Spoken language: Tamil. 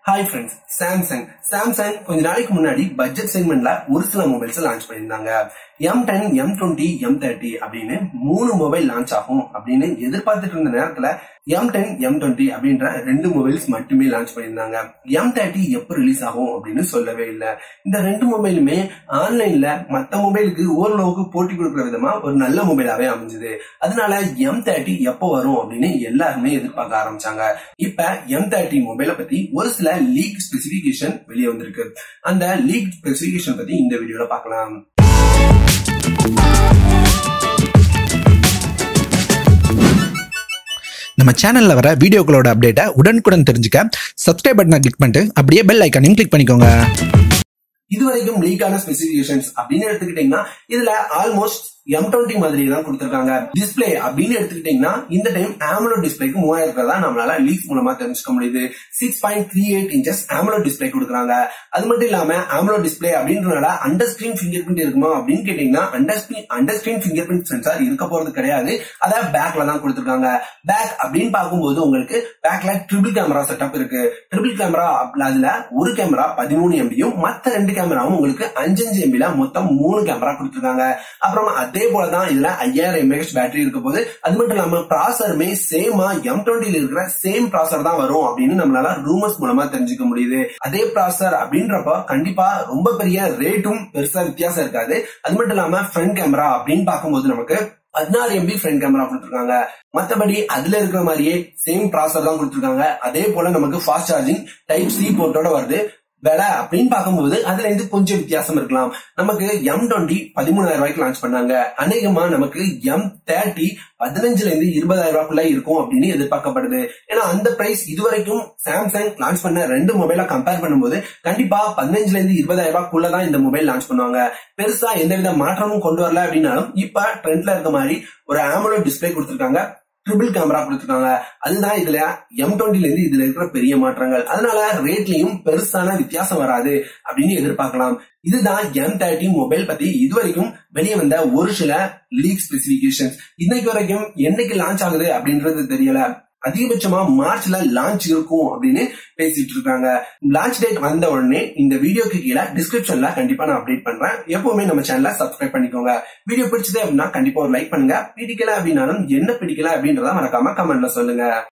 Hi friends, Samsung கொஞ்ச நாளைக்கு முன்னாடி பட்ஜெட் செக்மெண்ட்ல ஒரு சில மொபைல்ஸ் லான்ச் பண்ணிருந்தாங்க. M10, M20, M30 அப்படின்னு 3 மொபைல் லான்ச் ஆகும் அப்படின்னு எதிர்பார்த்துட்டு இருந்த நேரத்துல M10, M20 அப்படின்ற 2 மொபைல்ஸ் மட்டுமே லான்ச் பண்ணிருந்தாங்க. M30 எப்ப ரிலீஸ் ஆகும் அப்படின்னு சொல்லவே இல்லை. இந்த 2 மொபைலுமே ஆன்லைன்ல மத்த மொபைலுக்கு ஓரளவுக்கு போட்டி கொடுக்கிற விதமா ஒரு நல்ல மொபைலாவே அமைஞ்சது. அதனால M30 எப்போ வரும் அப்படின்னு எல்லாருமே எதிர்பார்க்க ஆரம்பிச்சாங்க. இப்ப M30 மொபைலை பத்தி ஒரு சில லீக் ஸ்பெசிபிகேஷன் வெளியே வந்திருக்கு. அந்த லீக் ஸ்பெசிபிகேஷன் பத்தி இந்த வீடியோல பார்க்கலாம். நம்ம சேனல்ல வர வீடியோக்களோட அப்டேட்டை உடனுக்குடன் தெரிஞ்சுக்க சப்ஸ்கிரைப் பட்டனை கிளிக் பண்ணிட்டு அப்படியே பெல் ஐகானையும் கிளிக் பண்ணிக்கோங்க. இதுவரைக்கும் லீக்கான ஸ்பெசிபிகேஷன்ஸ் அப்படின்னு எடுத்துக்கிட்டீங்கன்னா இதுல ஆல்மோஸ்ட் M20 மாதிரி தான் கொடுத்திருக்காங்க. டிஸ்பிளே அப்படின்னு எடுத்துக்கிட்டீங்கன்னா இந்த டைம் AMOLED டிஸ்பிளேக்கு 3000 தான் நம்மளால லீக்ஸ் மூலமா தெரிஞ்சுக்க முடியுது. 6.38 இன்ச்சஸ் AMOLED டிஸ்பிளே கொடுக்குறாங்க. அது மட்டும் இல்லாம AMOLED டிஸ்பிளே அப்படின்றனால அண்டர் ஸ்கிரீன் ஃபிங்கர் பிரிண்ட் இருக்குமா அப்படின்னு கேட்டீங்கன்னா under screen finger print sensor இருக்க போறது கிடையாது. அத பேக்ல தான் கொடுத்திருக்காங்க. பேக் அப்படின்னு பார்க்கும்போது உங்களுக்கு பேக்ல ட்ரிபிள் கேமரா செட்டப் இருக்கு. ட்ரிபிள் கேமரா அதுல ஒரு கேமரா 13 MBயும் மத்த 2 கேமராவும் உங்களுக்கு 5 MBல மொத்தம் 3 கேமரா கொடுத்திருக்காங்க. அப்புறமா அதே போலதான் இதுல 5000 mAh பேட்டரி இருக்க போது. அது மட்டும் இல்லாம ப்ராசருமே சேமா M20 இருக்கிற சேம் ப்ராசர் தான் வரும் அப்படின்னு நம்மளால ரூமர்ஸ் மூலமா தெரிஞ்சுக்க முடியுது. அதே ப்ராசர் அப்படின்றப்ப கண்டிப்பா ரொம்ப பெரிய ரேட்டும் பெருசா வித்தியாசம் இருக்காது. அது மட்டும் இல்லாம ஃப்ரண்ட் கேமரா அப்படின்னு பார்க்கும்போது நமக்கு 16 MB ஃப்ரண்ட் கேமரா கொடுத்திருக்காங்க. மத்தபடி அதுல இருக்கிற மாதிரியே சேம் ப்ராசர் தான் கொடுத்திருக்காங்க. அதே போல நமக்கு ஃபாஸ்ட் சார்ஜிங் டைப் C போர்ட்டோட வருது. விலை அப்படின்னு பார்க்கும்போது அதுல இருந்து கொஞ்சம் வித்தியாசம் இருக்கலாம். நமக்கு M20 13,000 ரூபாய்க்கு லான்ச் பண்ணாங்க. அநேகமா நமக்கு M30 15,000 இருந்து 20,000 ரூபாய்க்குள்ள இருக்கும் அப்படின்னு எதிர்பார்க்கப்படுது. ஏன்னா அந்த பிரைஸ் இதுவரைக்கும் சாம்சங் லான்ச் பண்ண 2 மொபைல கம்பேர் பண்ணும்போது கண்டிப்பா 15,000 இருந்து 20,000 ரூபாய்க்குள்ளதான் இந்த மொபைல் லான்ச் பண்ணுவாங்க. பெருசா எந்தவித மாற்றமும் கொண்டு வரல அப்படின்னாலும் இப்ப ட்ரெண்ட்ல இருக்க மாதிரி ஒரு AMOLED டிஸ்பிளே கொடுத்திருக்காங்க. ட்ரிபிள் கேமரா கொடுத்திருக்காங்க. அதுதான் இதுல M20ல இருந்து இதுல இருக்கிற பெரிய மாற்றங்கள். அதனால ரேட்லயும் பெருசான வித்தியாசம் வராது அப்படின்னு எதிர்பார்க்கலாம். இதுதான் M30 மொபைல் பத்தி இதுவரைக்கும் வெளியே வந்த ஒரு சில லீக் ஸ்பெசிபிகேஷன்ஸ். இன்னைக்கு வரைக்கும் என்னைக்கு லான்ச் ஆகுது அப்படின்றது தெரியல. அதிகபட்சமா மார்ச்ல லான்ச் இருக்கும் அப்படின்னு பேசிட்டு இருக்காங்க. லான்ச் டேட் வந்த உடனே இந்த வீடியோக்கு கீழே டிஸ்கிரிப்ஷன்ல கண்டிப்பா நான் அப்டேட் பண்றேன். எப்பவுமே நம்ம சேனலை சப்ஸ்கிரைப் பண்ணிக்கோங்க. வீடியோ பிடிச்சது அப்படின்னா கண்டிப்பா ஒரு லைக் பண்ணுங்க. பிடிக்கல அப்படின்னாலும் என்ன பிடிக்கல அப்படின்றத மறக்காம கமெண்ட்ல சொல்லுங்க.